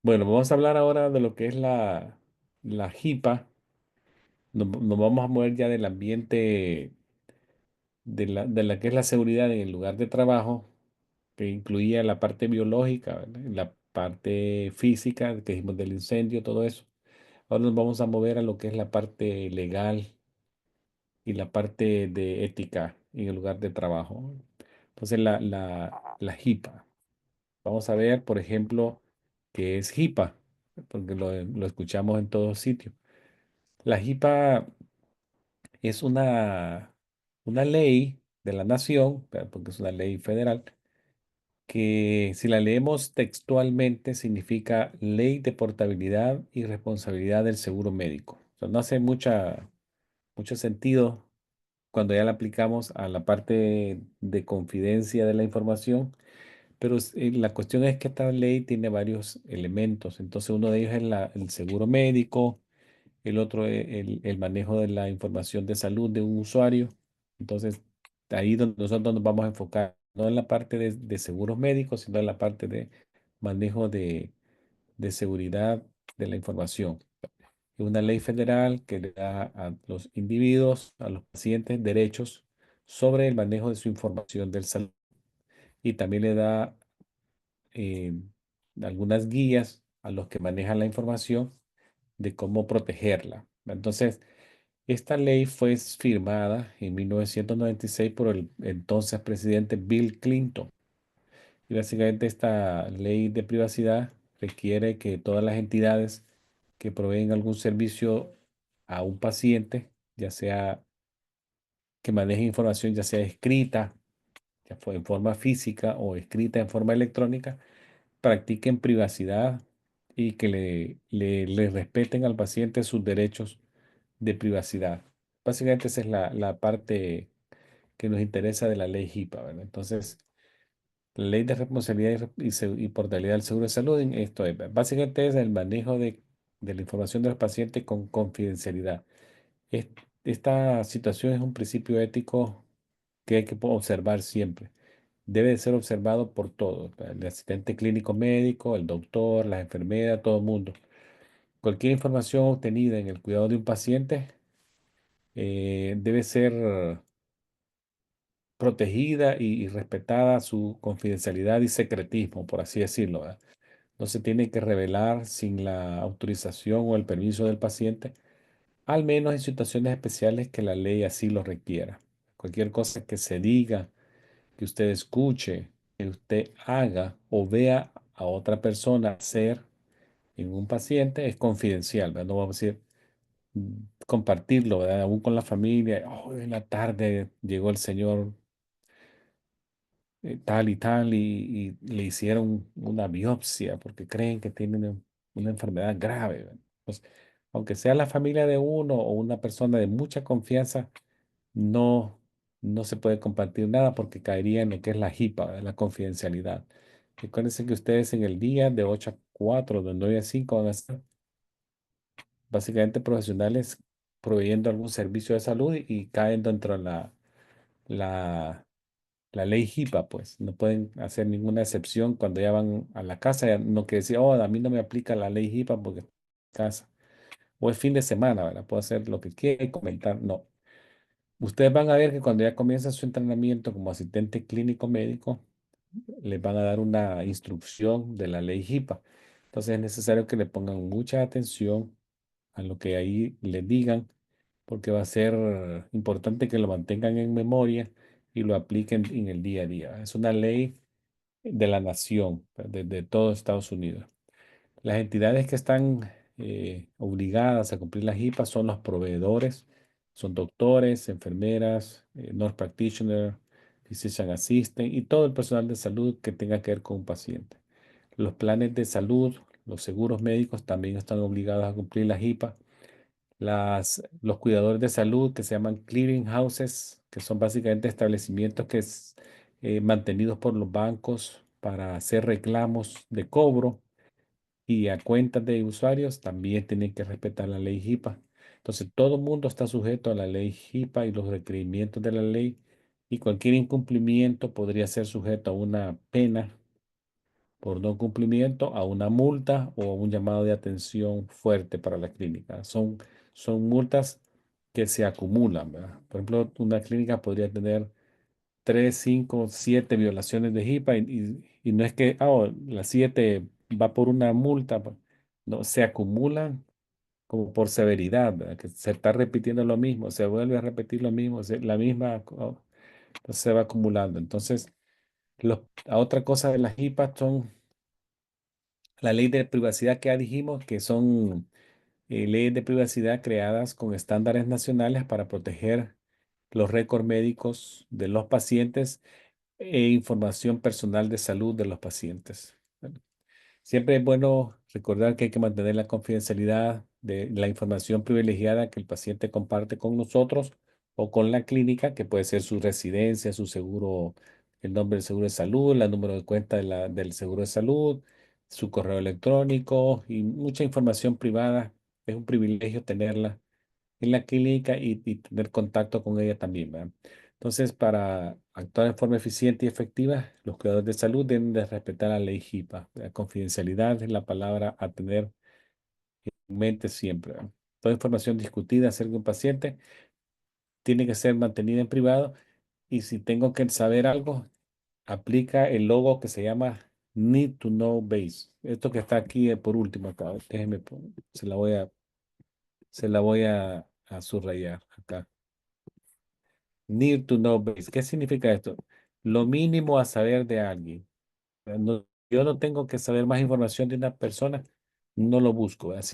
Bueno, vamos a hablar ahora de lo que es la HIPAA. Nos vamos a mover ya del ambiente de la que es la seguridad en el lugar de trabajo, que incluía la parte biológica, ¿verdad? La parte física, que dijimos del incendio, todo eso. Ahora nos vamos a mover a lo que es la parte legal y la parte de ética en el lugar de trabajo. Entonces, la HIPAA. Vamos a ver, por ejemplo, qué es HIPAA, porque lo escuchamos en todos sitios. La HIPAA es una ley de la nación, porque es una ley federal, que si la leemos textualmente significa Ley de Portabilidad y Responsabilidad del Seguro Médico. O sea, no hace mucho sentido cuando ya la aplicamos a la parte de confidencia de la información, pero la cuestión es que esta ley tiene varios elementos. Entonces, uno de ellos es el seguro médico. El otro es el manejo de la información de salud de un usuario. Entonces, ahí donde nosotros nos vamos a enfocar, no en la parte de seguros médicos, sino en la parte de manejo de seguridad de la información. Es una ley federal que le da a los individuos, a los pacientes, derechos sobre el manejo de su información del salud y también le da eh, algunas guías a los que manejan la información de cómo protegerla. Entonces, esta ley fue firmada en 1996 por el entonces presidente Bill Clinton. Y básicamente esta ley de privacidad requiere que todas las entidades que proveen algún servicio a un paciente, ya sea que maneje información, ya sea escrita, ya fue en forma física o escrita en forma electrónica, practiquen privacidad y que le respeten al paciente sus derechos de privacidad. Básicamente esa es la parte que nos interesa de la ley HIPAA, ¿verdad? Entonces, la ley de responsabilidad y portabilidad del seguro de salud, en esto es, básicamente es el manejo de la información de los pacientes con confidencialidad. Es- Esta situación es un principio ético que hay que observar siempre. Debe de ser observado por todos, ¿verdad? El asistente clínico médico, el doctor, las enfermeras, todo el mundo. Cualquier información obtenida en el cuidado de un paciente debe ser protegida y respetada su confidencialidad y secretismo, por así decirlo, ¿verdad? No se tiene que revelar sin la autorización o el permiso del paciente, al menos en situaciones especiales que la ley así lo requiera. Cualquier cosa que se diga, que usted escuche, que usted haga o vea a otra persona hacer en un paciente es confidencial, ¿verdad? No vamos a decir compartirlo, ¿verdad? Aún con la familia. Hoy en la tarde llegó el señor tal y tal y le hicieron una biopsia porque creen que tiene una enfermedad grave, ¿verdad? Pues, aunque sea la familia de uno o una persona de mucha confianza, no, no se puede compartir nada porque caería en lo que es la HIPAA, ¿verdad? La confidencialidad. Recuérdense que ustedes en el día de 8 a 4, de 9 a 5 van a ser básicamente profesionales proveyendo algún servicio de salud y caen dentro de la la ley HIPAA, pues. No pueden hacer ninguna excepción cuando ya van a la casa. No que decir, oh, a mí no me aplica la ley HIPAA porque estoy en casa. O es fin de semana, ¿verdad? Puedo hacer lo que quiera y comentar. No. Ustedes van a ver que cuando ya comienza su entrenamiento como asistente clínico médico, les van a dar una instrucción de la ley HIPAA. Entonces es necesario que le pongan mucha atención a lo que ahí les digan, porque va a ser importante que lo mantengan en memoria y lo apliquen en el día a día. Es una ley de la nación, de todo Estados Unidos. Las entidades que están obligadas a cumplir la HIPAA son los proveedores, son doctores, enfermeras, nurse practitioner, physician assistant y todo el personal de salud que tenga que ver con un paciente. Los planes de salud, los seguros médicos también están obligados a cumplir la HIPAA. Los cuidadores de salud que se llaman clearing houses, que son básicamente establecimientos mantenidos por los bancos para hacer reclamos de cobro y a cuentas de usuarios, también tienen que respetar la ley HIPAA. Entonces, todo el mundo está sujeto a la ley HIPAA y los requerimientos de la ley y cualquier incumplimiento podría ser sujeto a una pena por no cumplimiento a una multa o a un llamado de atención fuerte para la clínica. Son multas que se acumulan, ¿verdad? Por ejemplo, una clínica podría tener 3, 5, 7 violaciones de HIPAA y no es que la 7 va por una multa, no, se acumulan como por severidad, ¿verdad? Que se está repitiendo lo mismo, se vuelve a repetir lo mismo, la misma, entonces se va acumulando. Entonces, la otra cosa de las HIPAA son la ley de privacidad que ya dijimos, que son leyes de privacidad creadas con estándares nacionales para proteger los récords médicos de los pacientes e información personal de salud de los pacientes. Siempre es bueno recordar que hay que mantener la confidencialidad de la información privilegiada que el paciente comparte con nosotros o con la clínica, que puede ser su residencia, su seguro, el nombre del seguro de salud, el número de cuenta del seguro de salud, su correo electrónico y mucha información privada. Es un privilegio tenerla en la clínica y tener contacto con ella también, ¿verdad? Entonces, para actuar de forma eficiente y efectiva, los cuidadores de salud deben de respetar la ley HIPAA. La confidencialidad es la palabra a tener en mente siempre, ¿verdad? Toda información discutida acerca de un paciente tiene que ser mantenida en privado y si tengo que saber algo, aplica el logo que se llama Need to Know Base. Esto que está aquí por último acá, se la voy a subrayar acá. Need to know base. ¿Qué significa esto? Lo mínimo a saber de alguien. Yo no tengo que saber más información de una persona, no lo busco, ¿verdad?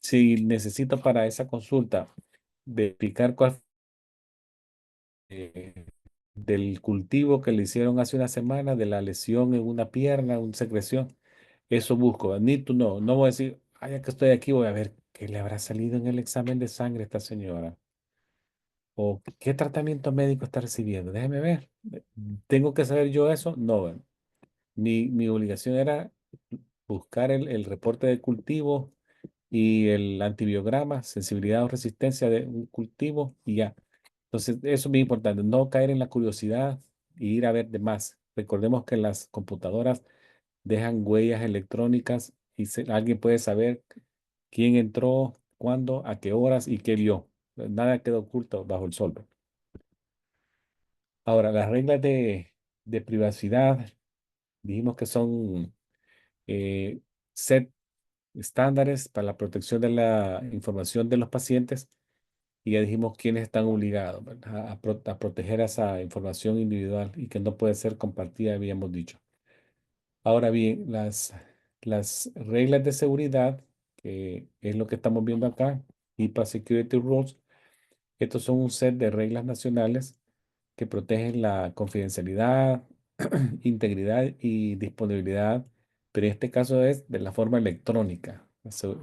Si necesito para esa consulta verificar cuál eh, del cultivo que le hicieron hace una semana, de la lesión en una pierna, una secreción, eso busco, ¿verdad? Need to know. No voy a decir, ay, ya que estoy aquí, voy a ver qué le habrá salido en el examen de sangre a esta señora. ¿O qué tratamiento médico está recibiendo? Déjeme ver. ¿Tengo que saber yo eso? No, bueno. Mi obligación era buscar el reporte de cultivo y el antibiograma, sensibilidad o resistencia de un cultivo y ya. Entonces, eso es muy importante, no caer en la curiosidad y ir a ver de más. Recordemos que las computadoras dejan huellas electrónicas y alguien puede saber quién entró, cuándo, a qué horas y qué vio. Nada queda oculto bajo el sol. Ahora, las reglas de privacidad, dijimos que son eh, set estándares para la protección de la información de los pacientes y ya dijimos quiénes están obligados, ¿verdad? A proteger esa información individual y que no puede ser compartida, habíamos dicho. Ahora bien, las reglas de seguridad, que es lo que estamos viendo acá, HIPAA Security Rules, estos son un set de reglas nacionales que protegen la confidencialidad, integridad y disponibilidad, pero en este caso es de la forma electrónica.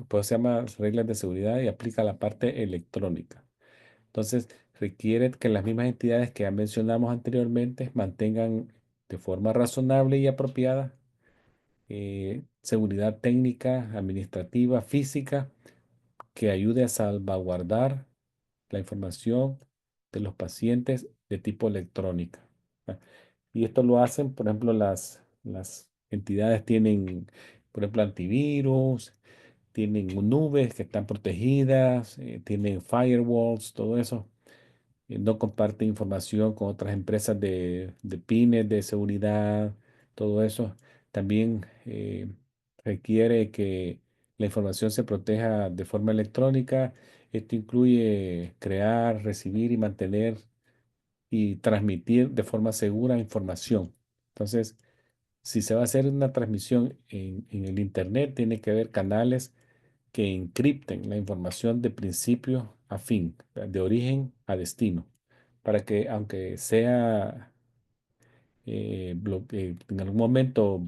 Pues se llama reglas de seguridad y aplica la parte electrónica. Entonces, requiere que las mismas entidades que ya mencionamos anteriormente mantengan de forma razonable y apropiada seguridad técnica, administrativa, física, que ayude a salvaguardar la información de los pacientes de tipo electrónica. ¿Va? Y esto lo hacen, por ejemplo, las entidades tienen, por ejemplo, antivirus, tienen nubes que están protegidas, tienen firewalls, todo eso. No comparten información con otras empresas de pines de seguridad, todo eso. También requiere que la información se proteja de forma electrónica. Esto incluye crear, recibir y mantener y transmitir de forma segura información. Entonces, si se va a hacer una transmisión en el Internet, tiene que haber canales que encripten la información de principio a fin, de origen a destino, para que aunque sea en algún momento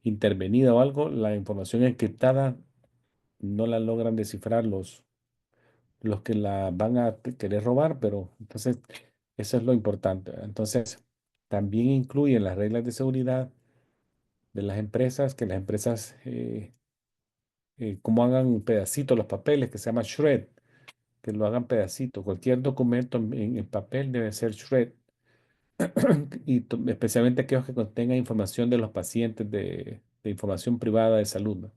intervenida o algo, la información encriptada no la logran descifrar los que la van a querer robar, pero entonces eso es lo importante. Entonces, también incluyen las reglas de seguridad de las empresas, que las empresas como hagan pedacitos los papeles, que se llama shred, que lo hagan pedacitos. Cualquier documento en papel debe ser shred. y especialmente aquellos que contengan información de los pacientes, de información privada de salud, ¿no?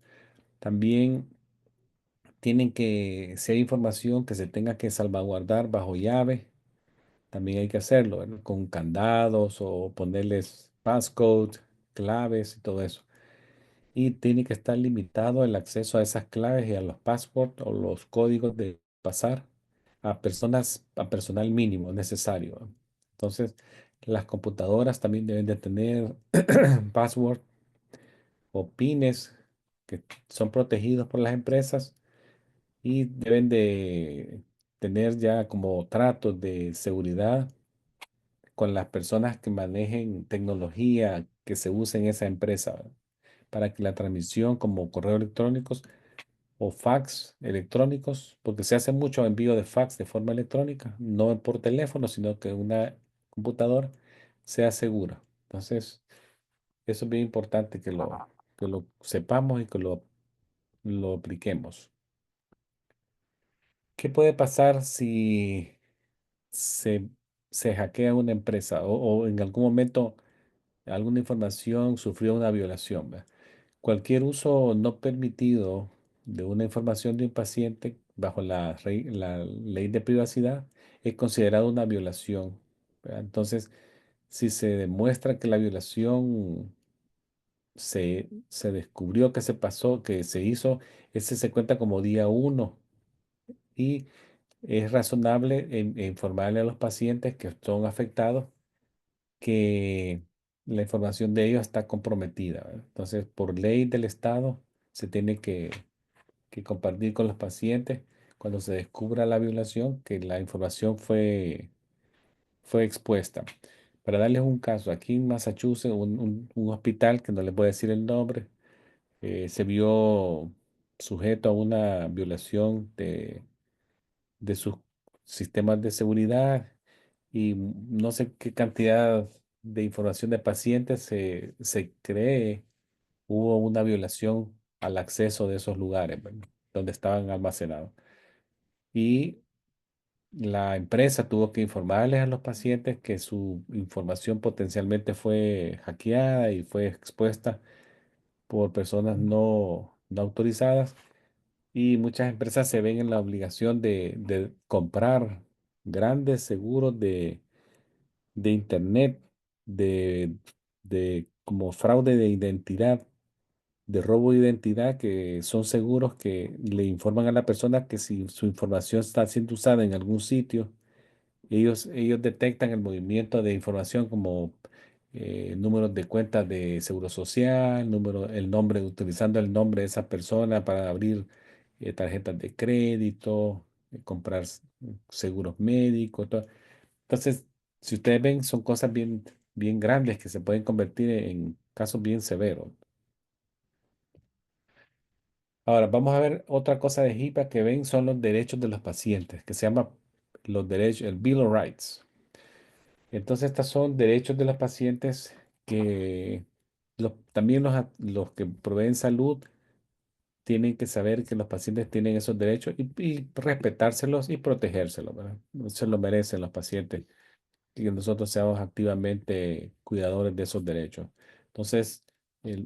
También tienen que, si hay información que se tenga que salvaguardar bajo llave, también hay que hacerlo, ¿verdad? Con candados o ponerles passcode, claves y todo eso. Y tiene que estar limitado el acceso a esas claves y a los passwords o los códigos de pasar a personas, a personal mínimo necesario, ¿no? Entonces, las computadoras también deben de tener password o pines que son protegidos por las empresas y deben de tener ya como tratos de seguridad con las personas que manejen tecnología que se use en esa empresa, ¿verdad? Para que la transmisión como correo electrónicos o fax electrónicos, porque se hace mucho envío de fax de forma electrónica, no por teléfono, sino que una computadora sea segura. Entonces, eso es bien importante que lo sepamos y que lo apliquemos. ¿Qué puede pasar si se, se hackea una empresa o en algún momento alguna información sufrió una violación, ¿verdad? Cualquier uso no permitido de una información de un paciente bajo la ley de privacidad es considerado una violación, ¿verdad? Entonces, si se demuestra que la violación se descubrió que se pasó, que se hizo, ese se cuenta como día uno y es razonable informarle a los pacientes que son afectados que la información de ellos está comprometida, ¿verdad? Entonces, por ley del Estado, se tiene que compartir con los pacientes cuando se descubra la violación, que la información fue expuesta. Para darles un caso, aquí en Massachusetts, un hospital, que no les voy a decir el nombre, se vio sujeto a una violación de sus sistemas de seguridad y no sé qué cantidad de información de pacientes se cree hubo una violación al acceso de esos lugares, ¿verdad? Donde estaban almacenados. Y la empresa tuvo que informarles a los pacientes que su información potencialmente fue hackeada y fue expuesta por personas no autorizadas. Y muchas empresas se ven en la obligación de comprar grandes seguros de Internet, de, de como fraude de identidad, de robo de identidad, que son seguros que le informan a la persona que si su información está siendo usada en algún sitio, ellos detectan el movimiento de información como números de cuentas de seguro social, el nombre, utilizando el nombre de esa persona para abrir tarjetas de crédito, comprar seguros médicos, todo. Entonces, si ustedes ven, son cosas bien grandes que se pueden convertir en casos bien severos. Ahora, vamos a ver otra cosa de HIPAA que ven son los derechos de los pacientes, que se llama los derechos, el Bill of Rights. Entonces, estos son derechos de los pacientes que también los que proveen salud tienen que saber que los pacientes tienen esos derechos y respetárselos y protegérselos, ¿verdad? Se lo merecen los pacientes y que nosotros seamos activamente cuidadores de esos derechos. Entonces,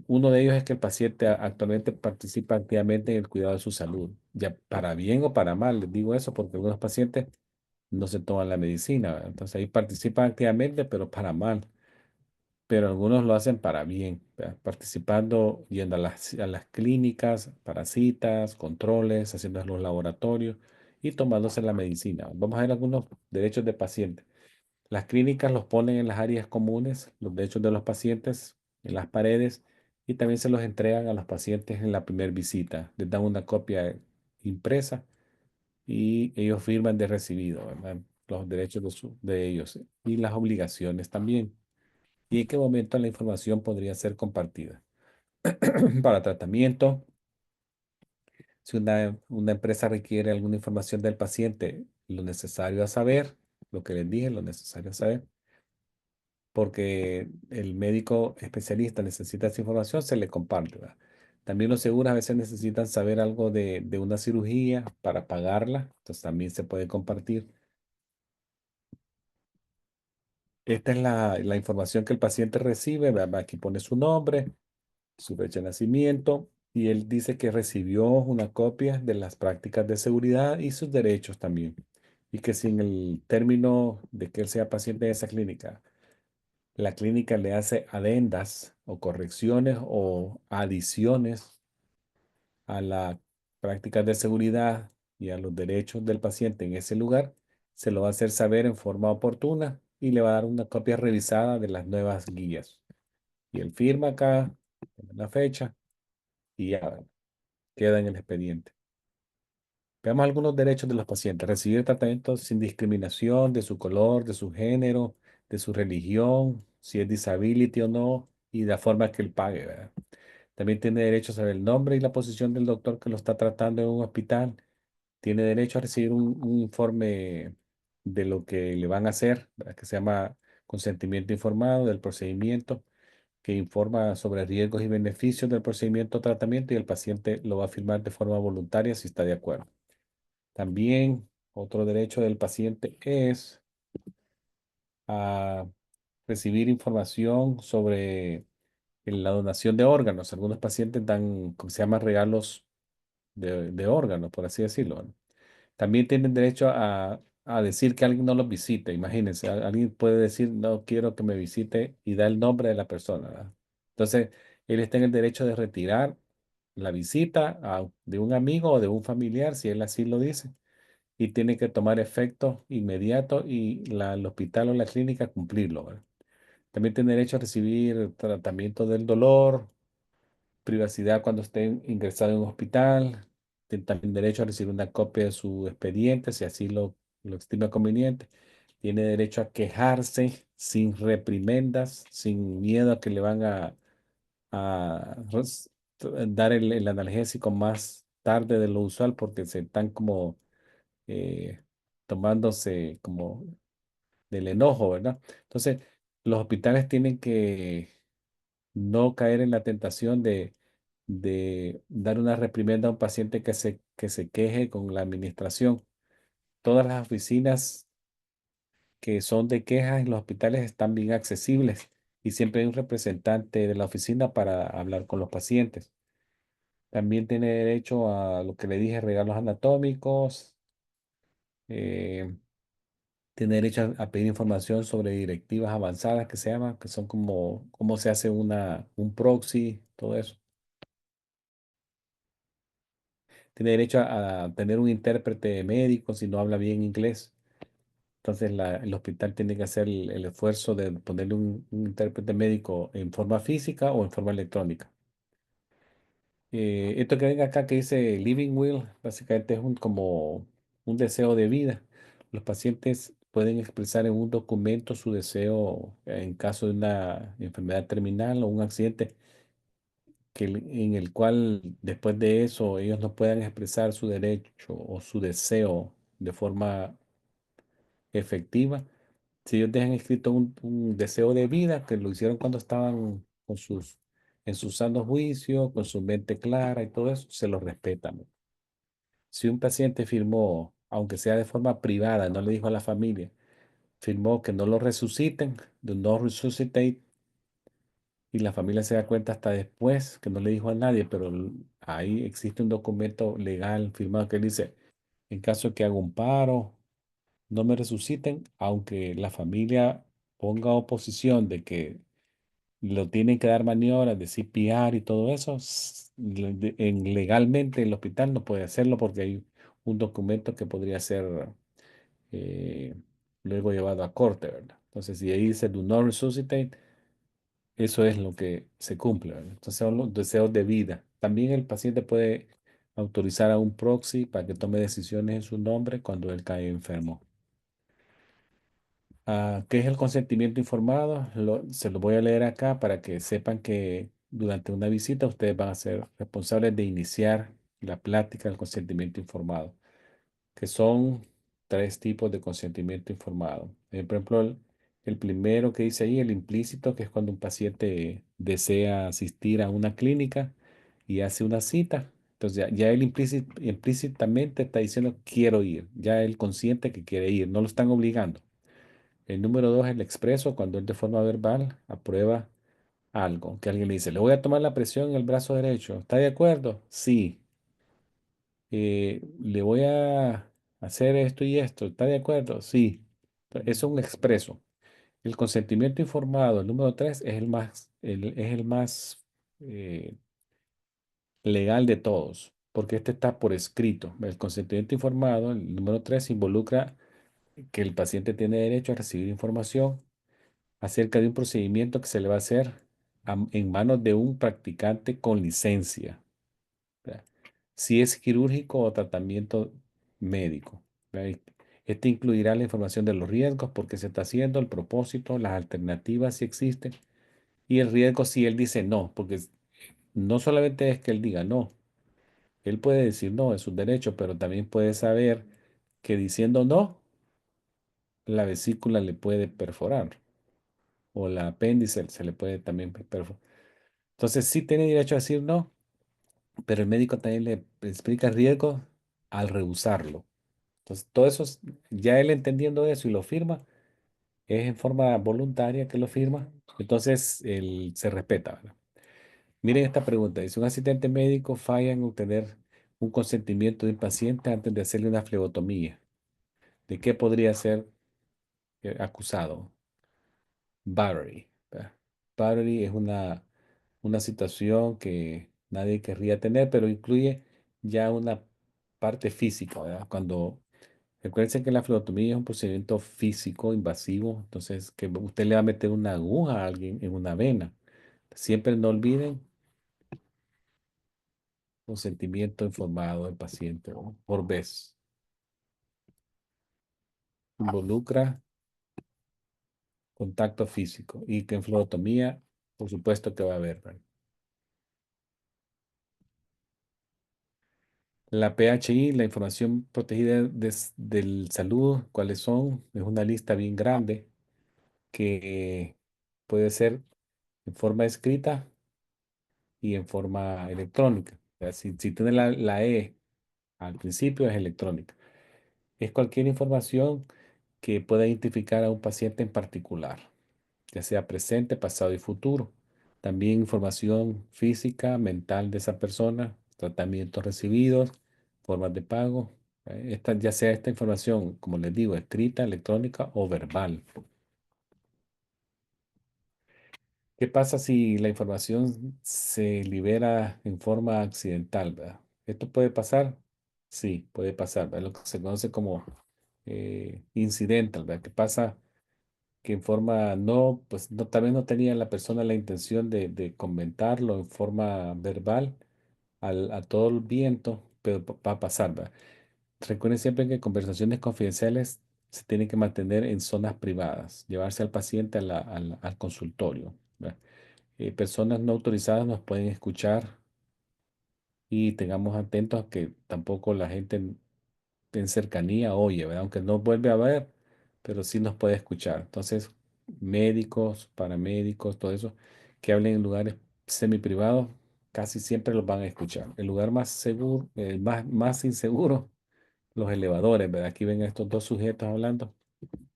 uno de ellos es que el paciente actualmente participa activamente en el cuidado de su salud, ya para bien o para mal. Les digo eso porque algunos pacientes no se toman la medicina, ¿verdad? Entonces ahí participan activamente, pero para mal. Pero algunos lo hacen para bien, ¿verdad? Participando, yendo a las clínicas para citas, controles, haciendo los laboratorios y tomándose la medicina. Vamos a ver algunos derechos de paciente. Las clínicas los ponen en las áreas comunes, los derechos de los pacientes, en las paredes, y también se los entregan a los pacientes en la primera visita. Les dan una copia impresa y ellos firman de recibido, ¿verdad? Los derechos de ellos y las obligaciones también. ¿Y en qué momento la información podría ser compartida? Para tratamiento, si una empresa requiere alguna información del paciente, lo necesario a saber, lo que les dije, lo necesario a saber porque el médico especialista necesita esa información, se le comparte, ¿verdad? También los seguros a veces necesitan saber algo de una cirugía para pagarla, entonces también se puede compartir. Esta es la información que el paciente recibe. ¿Verdad? Aquí pone su nombre, su fecha de nacimiento y él dice que recibió una copia de las prácticas de seguridad y sus derechos también. Y que sin el término de que él sea paciente de esa clínica, la clínica le hace adendas o correcciones o adiciones a las prácticas de seguridad y a los derechos del paciente en ese lugar, se lo va a hacer saber en forma oportuna y le va a dar una copia revisada de las nuevas guías. Y él firma acá, pone la fecha y ya queda en el expediente. Veamos algunos derechos de los pacientes. Recibir tratamiento sin discriminación de su color, de su género, de su religión, si es disability o no, y la forma que él pague, ¿verdad? También tiene derecho a saber el nombre y la posición del doctor que lo está tratando en un hospital. Tiene derecho a recibir un informe de lo que le van a hacer, ¿verdad? Que se llama consentimiento informado del procedimiento, que informa sobre riesgos y beneficios del procedimiento o tratamiento y el paciente lo va a firmar de forma voluntaria si está de acuerdo. También otro derecho del paciente es a recibir información sobre la donación de órganos. Algunos pacientes dan, como se llama, regalos de órganos, por así decirlo, ¿no? También tienen derecho a decir que alguien no los visite. Imagínense, alguien puede decir, no quiero que me visite y da el nombre de la persona, ¿verdad? Entonces, él está en el derecho de retirar la visita de un amigo o de un familiar, si él así lo dice, y tiene que tomar efecto inmediato y el hospital o la clínica cumplirlo, ¿verdad? También tiene derecho a recibir tratamiento del dolor, privacidad cuando esté ingresado en un hospital. Tiene también derecho a recibir una copia de su expediente, si así lo estima conveniente. Tiene derecho a quejarse sin reprimendas, sin miedo a que le van a dar el analgésico más tarde de lo usual porque se están como eh, tomándose como del enojo, ¿verdad? Entonces, los hospitales tienen que no caer en la tentación de dar una reprimenda a un paciente que se queje con la administración. Todas las oficinas que son de quejas en los hospitales están bien accesibles y siempre hay un representante de la oficina para hablar con los pacientes. También tiene derecho a lo que le dije, regalos anatómicos. eh, Tiene derecho a pedir información sobre directivas avanzadas que se llaman, que son como cómo se hace un proxy, todo eso. Tiene derecho a tener un intérprete médico si no habla bien inglés. Entonces el hospital tiene que hacer el esfuerzo de ponerle un intérprete médico en forma física o en forma electrónica. Esto que venga acá que dice Living Will, básicamente es como un deseo de vida. Los pacientes pueden expresar en un documento su deseo en caso de una enfermedad terminal o un accidente en el cual después de eso ellos no puedan expresar su derecho o su deseo de forma efectiva. Si ellos dejan escrito un deseo de vida que lo hicieron cuando estaban en su sano juicio, con su mente clara y todo eso, se lo respetan. Si un paciente firmó, aunque sea de forma privada, no le dijo a la familia, firmó que no lo resuciten, do not resuscitate, y la familia se da cuenta hasta después que no le dijo a nadie, pero ahí existe un documento legal firmado que dice, en caso de que haga un paro, no me resuciten, aunque la familia ponga oposición de que lo tienen que dar maniobras de CPR y todo eso, legalmente el hospital no puede hacerlo porque hay un documento que podría ser eh, luego llevado a corte, ¿verdad? Entonces, si ahí dice do not resuscitate, eso es lo que se cumple, ¿verdad? Entonces, son los deseos de vida. También el paciente puede autorizar a un proxy para que tome decisiones en su nombre cuando él cae enfermo. ¿Qué es el consentimiento informado? Se lo voy a leer acá para que sepan que durante una visita ustedes van a ser responsables de iniciar la plática del consentimiento informado, que son tres tipos de consentimiento informado. Por ejemplo, el primero que dice ahí, el implícito, que es cuando un paciente desea asistir a una clínica y hace una cita. Entonces ya él implícitamente está diciendo quiero ir, ya él consciente que quiere ir, no lo están obligando. El número dos, el expreso, cuando él de forma verbal aprueba algo, que alguien le dice, le voy a tomar la presión en el brazo derecho. ¿Está de acuerdo? Sí. Le voy a hacer esto y esto. ¿Está de acuerdo? Sí. Eso es un expreso. El consentimiento informado, el número tres, es el más legal de todos, porque este está por escrito. El consentimiento informado, el número tres, involucra que el paciente tiene derecho a recibir información acerca de un procedimiento que se le va a hacer en manos de un practicante con licencia, ¿verdad? Si es quirúrgico o tratamiento médico, ¿verdad? Este incluirá la información de los riesgos, por qué se está haciendo, el propósito, las alternativas si existen, y el riesgo si él dice no, porque no solamente es que él diga no, él puede decir no, es un derecho, pero también puede saber que diciendo no, la vesícula le puede perforar o la apéndice se le puede también perforar. Entonces sí tiene derecho a decir no, pero el médico también le explica el riesgo al rehusarlo. Entonces todo eso, ya él entendiendo eso y lo firma, es en forma voluntaria que lo firma, entonces él se respeta, ¿verdad? Miren esta pregunta, dice, un asistente médico falla en obtener un consentimiento de un paciente antes de hacerle una flebotomía. ¿De qué podría ser acusado? Battery, ¿verdad? Battery es una situación que nadie querría tener, pero incluye ya una parte física, ¿verdad? Recuerden que la flebotomía es un procedimiento físico invasivo, entonces que usted le va a meter una aguja a alguien en una vena. Siempre no olviden consentimiento informado del paciente, ¿no? Por vez. Involucra contacto físico y que en flebotomía, por supuesto que va a haber, ¿verdad? La PHI, la información protegida del salud, ¿cuáles son? Es una lista bien grande que puede ser en forma escrita y en forma electrónica. O sea, si tiene la E al principio es electrónica. Es cualquier información que pueda identificar a un paciente en particular, ya sea presente, pasado y futuro. También información física, mental de esa persona, tratamientos recibidos, formas de pago. Ya sea esta información, como les digo, escrita, electrónica o verbal. ¿Qué pasa si la información se libera en forma accidental, ¿verdad? ¿Esto puede pasar? Sí, puede pasar, ¿verdad? Lo que se conoce como incidental, ¿verdad? ¿Qué pasa? Que en forma no, pues no, tal vez no tenía la persona la intención de comentarlo en forma verbal a todo el viento, pero va a pasar, ¿verdad? Recuerden siempre que conversaciones confidenciales se tienen que mantener en zonas privadas, llevarse al paciente al consultorio, ¿verdad? Personas no autorizadas nos pueden escuchar y tengamos atentos a que tampoco la gente en cercanía oye, ¿verdad? Aunque no vuelve a ver, pero sí nos puede escuchar. Entonces, médicos, paramédicos, todo eso, que hablen en lugares semi-privados, casi siempre los van a escuchar. El lugar más seguro, el más inseguro, los elevadores, ¿verdad? Aquí ven a estos dos sujetos hablando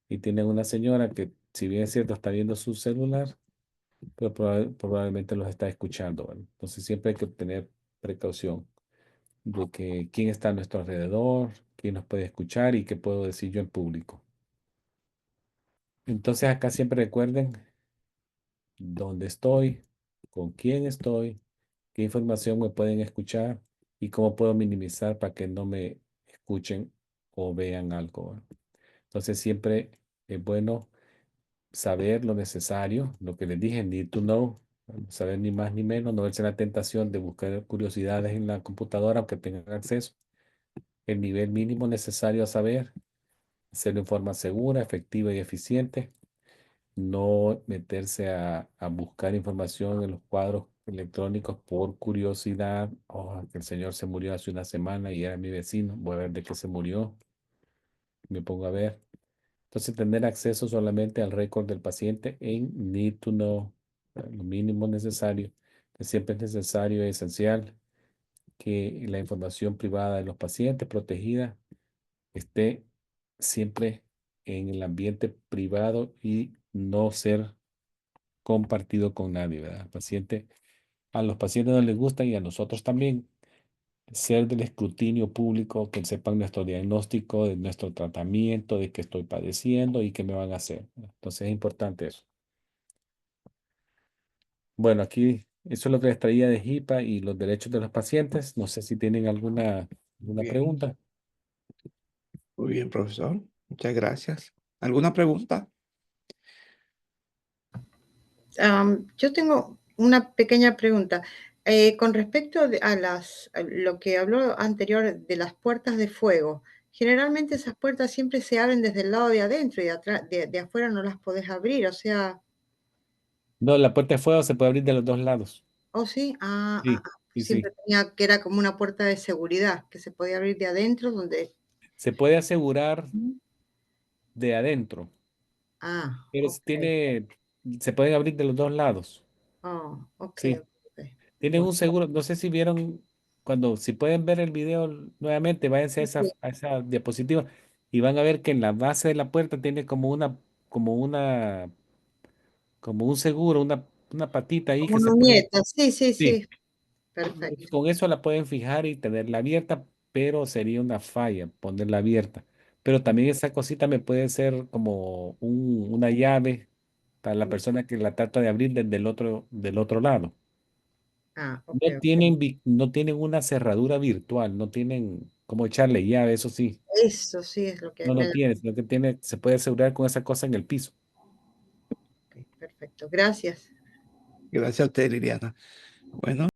y tienen una señora que, si bien es cierto, está viendo su celular, pero probablemente los está escuchando, ¿verdad? Entonces, siempre hay que tener precaución de que quién está a nuestro alrededor, quién nos puede escuchar y qué puedo decir yo en público. Entonces acá siempre recuerden dónde estoy, con quién estoy, qué información me pueden escuchar y cómo puedo minimizar para que no me escuchen o vean algo, ¿verdad? Entonces siempre es bueno saber lo necesario, lo que les dije, need to know, saber ni más ni menos, no verse en la tentación de buscar curiosidades en la computadora aunque tengan acceso, el nivel mínimo necesario a saber, hacerlo en forma segura, efectiva y eficiente, no meterse a buscar información en los cuadros electrónicos por curiosidad. Oh, que el señor se murió hace una semana y era mi vecino, voy a ver de qué se murió, me pongo a ver. Entonces, tener acceso solamente al récord del paciente en Need to Know, lo mínimo necesario, que siempre es necesario y esencial que la información privada de los pacientes protegida esté siempre en el ambiente privado y no ser compartido con nadie, ¿verdad? A los pacientes no les gusta y a nosotros también ser del escrutinio público, que sepan nuestro diagnóstico, de nuestro tratamiento, de qué estoy padeciendo y qué me van a hacer. Entonces es importante eso. Bueno, aquí eso es lo que les traía de HIPAA y los derechos de los pacientes. No sé si tienen alguna Bien, pregunta. muy bien, profesor. Muchas gracias. ¿Alguna pregunta? Yo tengo una pequeña pregunta. Con respecto a lo que habló anterior de las puertas de fuego, generalmente esas puertas siempre se abren desde el lado de adentro y de atrás, de afuera no las podés abrir, o sea, No, la puerta de fuego se puede abrir de los dos lados. ¿oh sí? Sí, sí, Siempre sí. tenía que era como una puerta de seguridad, que se podía abrir de adentro, donde... Se puede asegurar Ujú. de adentro, pero Ok. se pueden abrir de los dos lados. Oh, ok, Sí. ok, ok. Tienen Bueno, un seguro, no sé si vieron, si pueden ver el video nuevamente, váyanse a sí, sí. esa diapositiva y van a ver que en la base de la puerta tiene como una, como un seguro, una patita ahí Como que se una puede, uñeta, sí, sí, sí, sí, y perfecto. con eso la pueden fijar y tenerla abierta, pero sería una falla ponerla abierta. Pero también esa cosita me puede ser como una llave para la persona que la trata de abrir desde del otro lado. Ok, ok. No tienen una cerradura virtual, no tienen cómo echarle llave, eso sí. Eso sí es lo que No me... tiene, sino que se puede asegurar con esa cosa en el piso. Ok, perfecto, gracias. Gracias a usted, Liliana. Bueno.